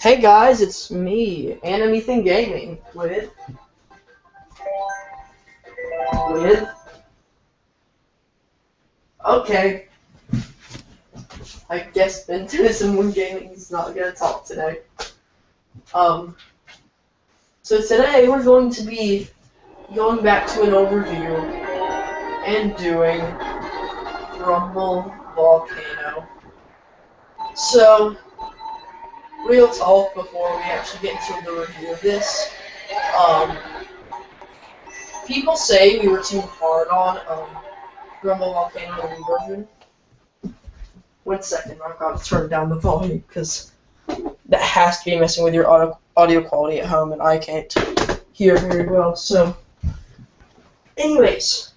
Hey guys, it's me, Animethan Gaming, with, okay, I guess Ben Tennyson One Gaming is not gonna talk today. So today we're going to be going back to an overview and doing Rumble Volcano. So, real talk before we actually get into the review of this. People say we were too hard on Rumble Volcano the Wii version. 1 second, I've got to turn down the volume because that has to be messing with your audio quality at home, and I can't hear very well. So, anyways,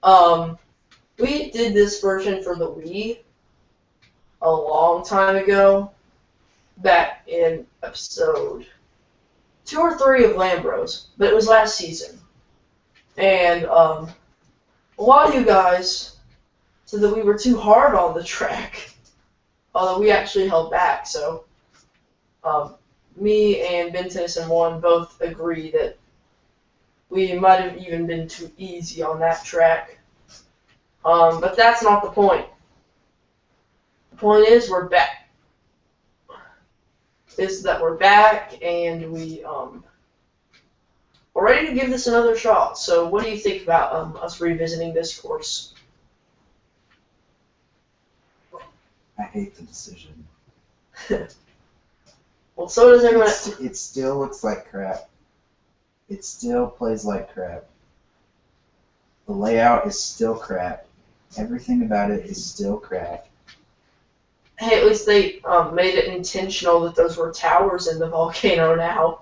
we did this version for the Wii a long time ago, back in episode 2 or 3 of Lambros, but it was last season. And a lot of you guys said that we were too hard on the track, although we actually held back. So me and Ben Tennyson One both agree that we might have even been too easy on that track. But that's not the point. The point is we're back. We're back and we're ready to give this another shot. So what do you think about us revisiting this course? I hate the decision. Well, so does everyone. It still looks like crap. It still plays like crap. The layout is still crap. Everything about it is still crap. Hey, at least they made it intentional that those were towers in the volcano now.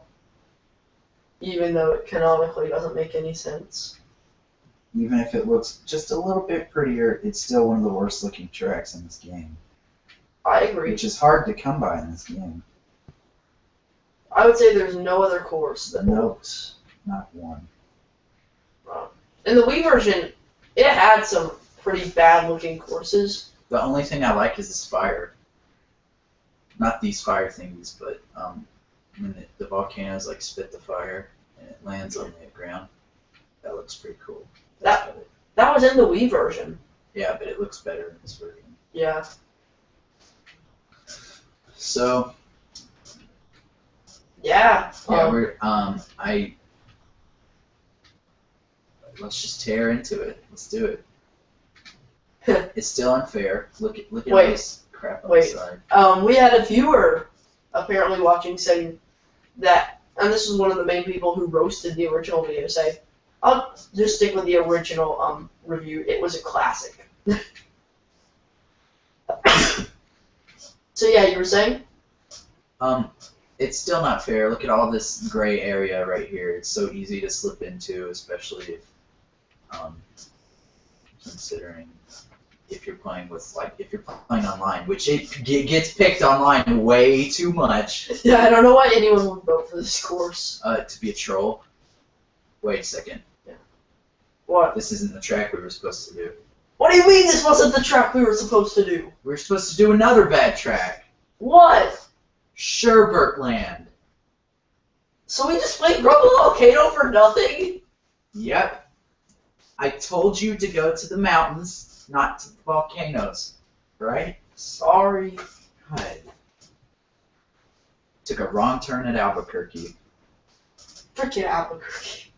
Even though it canonically doesn't make any sense. Even if it looks just a little bit prettier, it's still one of the worst looking tracks in this game. I agree. Which is hard to come by in this game. I would say there's no other course that looks. Not one. In the Wii version, it had some pretty bad looking courses. The only thing I like is this fire. Not these fire thingies, but when the volcanoes like spit the fire and it lands on the ground. That looks pretty cool. That was in the Wii version. Yeah, but it looks better in this version. Yeah. So. Yeah. Let's just tear into it. Let's do it. It's still unfair. Look at all this crap on the side. We had a viewer apparently watching saying that, and this is one of the main people who roasted the original video, say, I'll just stick with the original review. It was a classic. So yeah, you were saying? It's still not fair. Look at all this gray area right here. It's so easy to slip into, especially if considering if you're playing online, which it gets picked online way too much. Yeah, I don't know why anyone would vote for this course. To be a troll. Wait a second. Yeah. What? This isn't the track we were supposed to do. What do you mean this wasn't the track we were supposed to do? We were supposed to do another bad track. What? Sherbet Land. So we just played Rumble Volcano for nothing? Yep. I told you to go to the mountains, not to the volcanoes. Right? Sorry. God. Took a wrong turn at Albuquerque. Frickin' Albuquerque.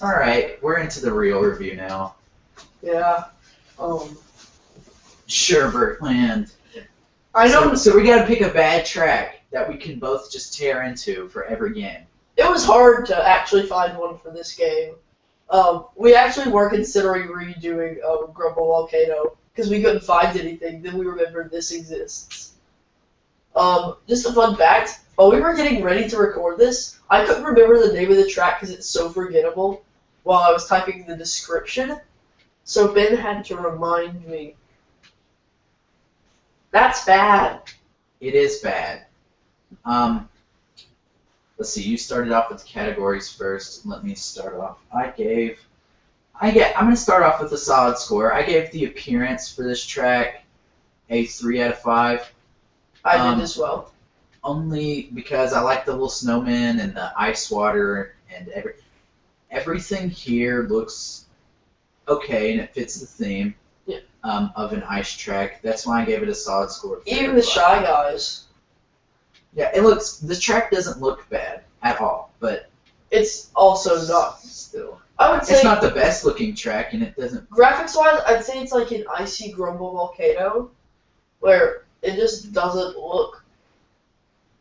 Alright, we're into the real review now. Yeah. Sherbet Land. I know. So we gotta pick a bad track that we can both just tear into for every game. It was hard to actually find one for this game. We actually were considering redoing Rumble Volcano because we couldn't find anything. Then we remembered this exists. Just a fun fact, while we were getting ready to record this, I couldn't remember the name of the track because it's so forgettable while I was typing the description. So Ben had to remind me. That's bad. It is bad. Let's see, you started off with the categories first. Let me start off. I'm going to start off with a solid score. I gave the appearance for this track a 3 out of 5. I did as well. Only because I like the little snowmen and the ice water and everything here looks okay and it fits the theme of an ice track. That's why I gave it a solid score. Of 3 Even out the of 5. Shy Guys. Yeah, it looks. The track doesn't look bad at all, but It's also not. still. I would say It's not the best looking track, and it doesn't. graphics wise, I'd say it's like an icy grumble volcano, where it just doesn't look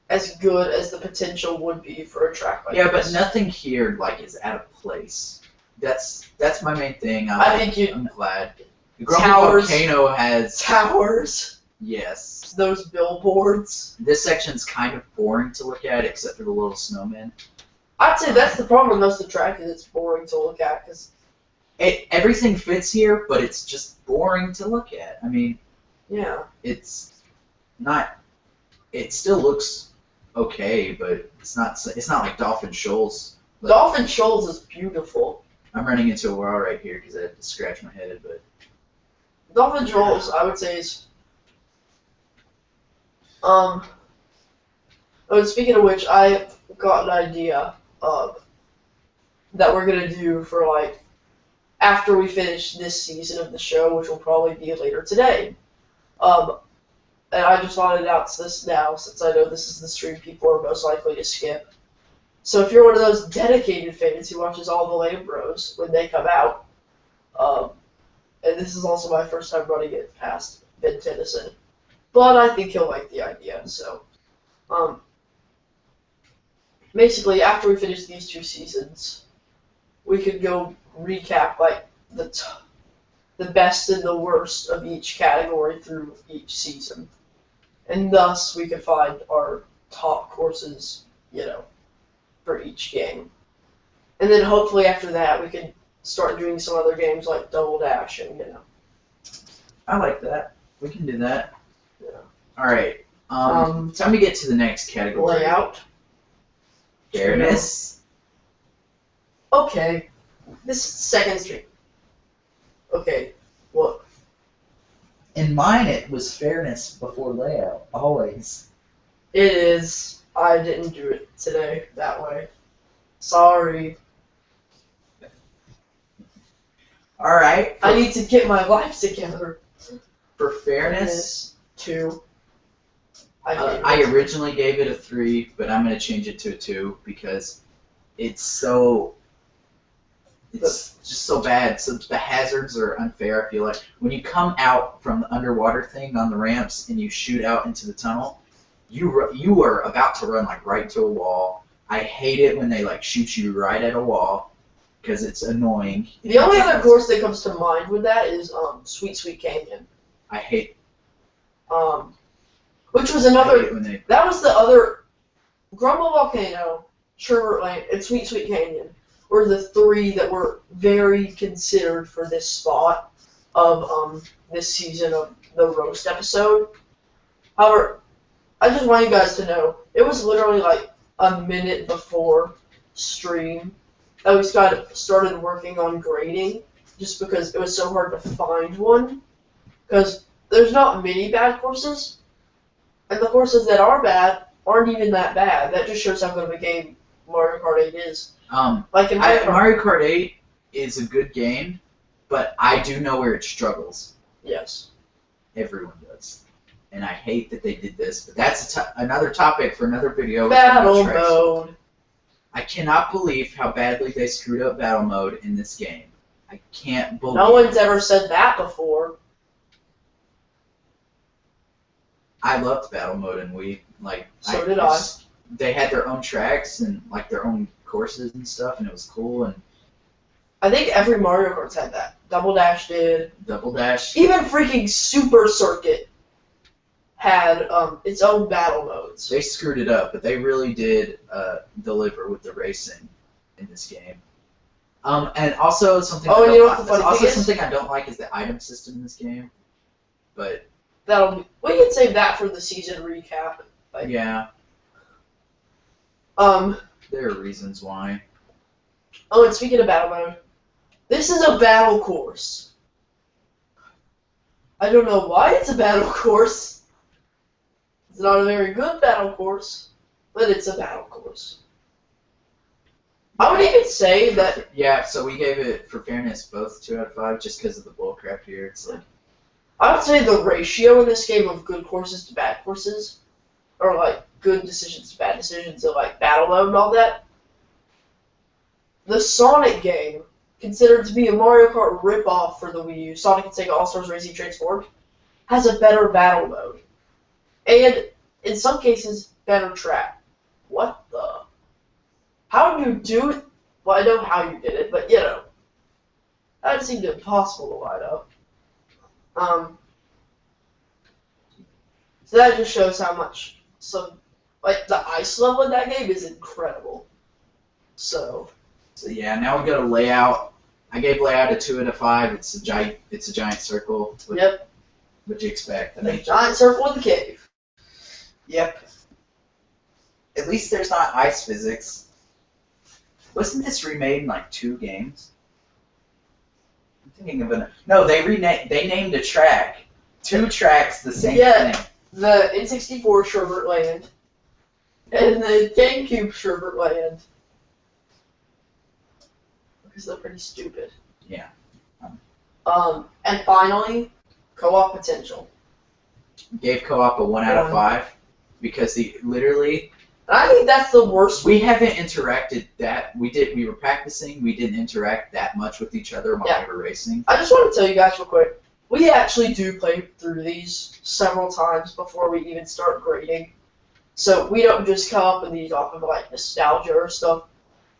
as good as the potential would be for a track like Yeah, this. but nothing here like is out of place. That's my main thing. I think I'm glad. The Grumble Towers. Volcano has Towers, yes. those billboards. This section's kind of boring to look at, except for the little snowmen. I'd say that's the problem with most of the track is it's boring to look at because Everything fits here, but it's just boring to look at. I mean, yeah. it's not. It still looks okay, but it's not like Dolphin Shoals. Like, Dolphin Shoals is beautiful. I'm running into a wall right here because I had to scratch my head, but Dolphin Shoals, I would say is Oh, and speaking of which, I got an idea that we're gonna do for like after we finish this season of the show, which will probably be later today. And I just want to announce this now, since I know this is the stream people are most likely to skip. So if you're one of those dedicated fans who watches all the Lambros when they come out, and this is also my first time running it past Ben Tennyson, but I think he'll like the idea. So, basically, after we finish these 2 seasons, we could go recap like the best and the worst of each category through each season, and thus we could find our top courses, for each game. And then hopefully after that we can start doing some other games like Double Dash and I like that. We can do that. Yeah. All right. Time to get to the next category. layout. Fairness. Okay, this is the second stream. Okay, look. In mine, it was fairness before layout, always. It is. I didn't do it today that way. Sorry. All right. I need to get my life together. For fairness, 2. I originally gave it a 3, but I'm gonna change it to a 2 because it's just so bad. So the hazards are unfair. I feel like when you come out from the underwater thing on the ramps and you shoot out into the tunnel, you are about to run like right to a wall. I hate it when they like shoot you right at a wall because it's annoying. The only other course that comes to mind with that is Sweet Sweet Canyon. I hate. Which was I another. hate it when they. That was the other. Grumble Volcano, Sherbet Land, and Sweet Sweet Canyon were the 3 that were very considered for this spot of this season of the roast episode. However, I just want you guys to know it was literally like a minute before stream that we started working on grading, just because it was so hard to find one. Because there's not many bad courses, and the courses that are bad aren't even that bad. That just shows how good of a game Mario Kart 8 is. Like in Mario Kart 8 is a good game, but I do know where it struggles. Yes. Everyone does. And I hate that they did this, but that's another topic for another video. Battle mode. I cannot believe how badly they screwed up battle mode in this game. I can't believe No one's ever said that before. I loved battle mode and So did I. They had their own tracks and like their own courses and stuff, and it was cool. And I think every Mario Kart's had that. Double Dash did. Double Dash. Even freaking Super Circuit had its own battle modes. They screwed it up, but they really did deliver with the racing in this game. And also something. Oh, and you know what the funny thing is? Something I don't like is the item system in this game. But we can save that for the season recap. yeah, Um. there are reasons why. Oh, and speaking of battle mode, this is a battle course. I don't know why it's a battle course. It's not a very good battle course, but it's a battle course. I would even say that. Yeah, so we gave it, for fairness, both 2 out of 5 just because of the bullcrap here. It's like, I would say the ratio in this game of good courses to bad courses, or like good decisions to bad decisions, and like battle mode and all that. The Sonic game, considered to be a Mario Kart ripoff for the Wii U, Sonic and Sega All-Stars Racing Transformed, has a better battle mode. And, in some cases, better track. What the? How do you do it? Well, I know how you did it, but, that seemed impossible to line up. So that just shows how much the ice level in that game is incredible. So yeah, now we go to layout. I gave layout a 2 out of 5. It's a giant circle. Yep. What'd you expect? I The mean, giant circle in the cave. Yep. At least there's not ice physics. Wasn't this remade in like 2 games? I'm thinking of no. They named a track. 2 tracks, the same thing. The N64 Sherbet Land and the GameCube Sherbet Land. Because they're pretty stupid. Yeah. And finally, co-op potential. Gave co-op a 1 out of 5 because literally. And I think that's the worst. We haven't interacted that. We were practicing. We didn't interact that much with each other while we were racing. I just want to tell you guys real quick. We actually do play through these several times before we even start grading. So we don't just come up with these off of like nostalgia or stuff.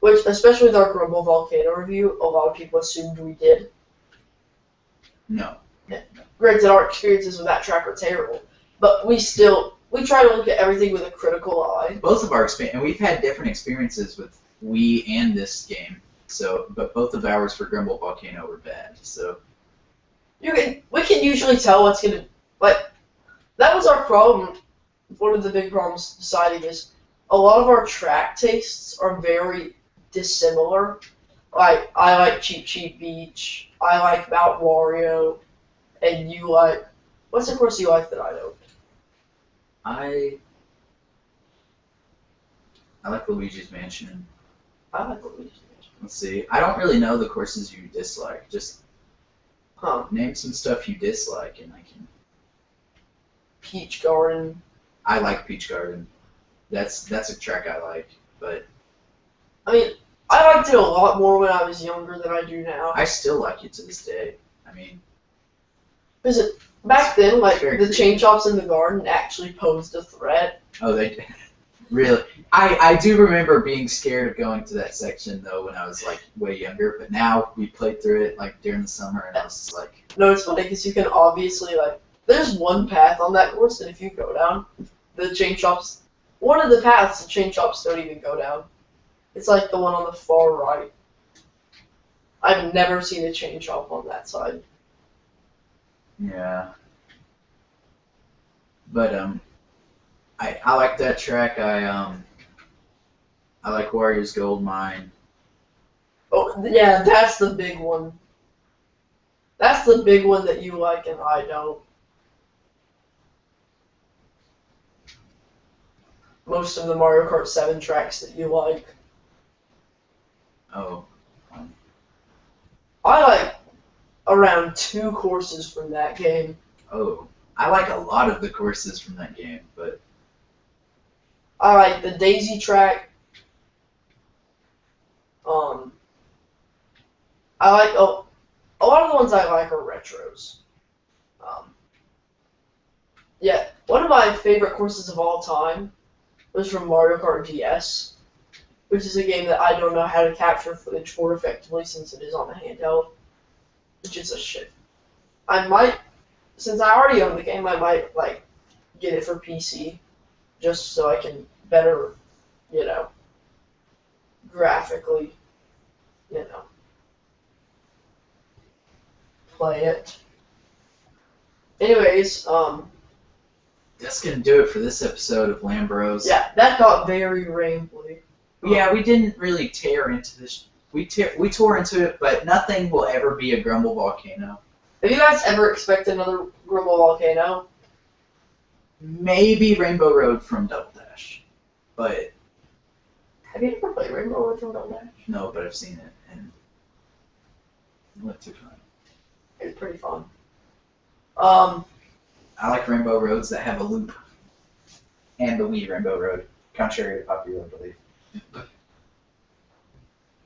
Which, especially with our Grumble Volcano review, a lot of people assumed we did. No. Granted, our experiences with that track are terrible. But we try to look at everything with a critical eye. Both of our and we've had different experiences with Wii and this game. But both of ours for Grumble Volcano were bad. So we can usually tell what's gonna that was our problem. One of the big problems deciding is a lot of our track tastes are very dissimilar. Like I like Cheap Cheap Beach, I like Mount Wario, and you like what's the course you like that I don't? I like Luigi's Mansion. I like Luigi's Mansion. Let's see. I don't really know the courses you dislike. Just name some stuff you dislike, and I can. Peach Garden. I like Peach Garden. That's a track I like, but. I mean, I liked it a lot more when I was younger than I do now. I still like it to this day. I mean. Because back then, the chain chops in the garden actually posed a threat. Oh, they did. Really? I do remember being scared of going to that section, though, when I was, way younger. But now we played through it, during the summer, and I was just like... No, it's funny, because you can obviously, there's one path on that course, and if you go down, the chain chops... One of the paths, the chain chops don't even go down. It's the one on the far right. I've never seen a chain chop on that side. Yeah. But, I like that track. I like Warriors Gold Mine. Oh, yeah, that's the big one. That's the big one that you like and I don't. Most of the Mario Kart 7 tracks that you like. Oh. I like around 2 courses from that game. Oh. I like a lot of the courses from that game, but... I like the Daisy track. I like a lot of the ones I like are retros. Yeah, one of my favorite courses of all time was from Mario Kart DS, which is a game that I don't know how to capture footage for effectively since it is on the handheld, which is a shit. Since I already own the game, I might get it for PC, just so I can better, graphically, play it. Anyways, that's gonna do it for this episode of Lambros. yeah, that got very rambly. Yeah, we didn't really tear into this. We tore into it, but nothing will ever be a Grumble Volcano. Have you guys ever expected another Grumble Volcano? Maybe Rainbow Road from Double Dash, but Have you ever played Rainbow Road from Double Dash? no, but I've seen it and it looked too fun. It's pretty fun. I like Rainbow Roads that have a loop, and the Wii Rainbow Road, contrary to popular belief.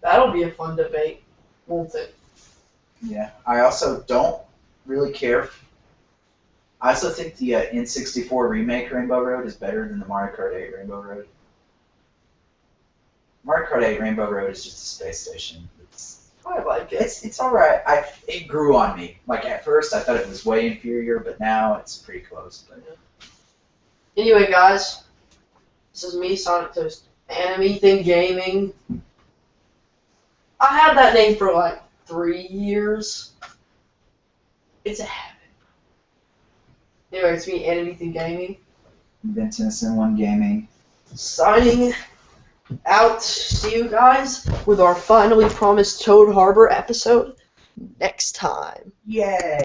That'll be a fun debate, won't it? Yeah, I also don't really care. I also think the N64 remake Rainbow Road is better than the Mario Kart 8 Rainbow Road. Mario Kart 8 Rainbow Road is just a space station. I like it. It's alright. It grew on me. Like at first I thought it was way inferior, but now it's pretty close. But Anyway, guys, this is me, Sonic Toast, Anything Gaming. I had that name for like 3 years. It's a habit. Anyway, it's me, Anything Gaming, Ben Tennyson, One Gaming. signing out. See you guys with our finally promised Toad Harbor episode next time. yay!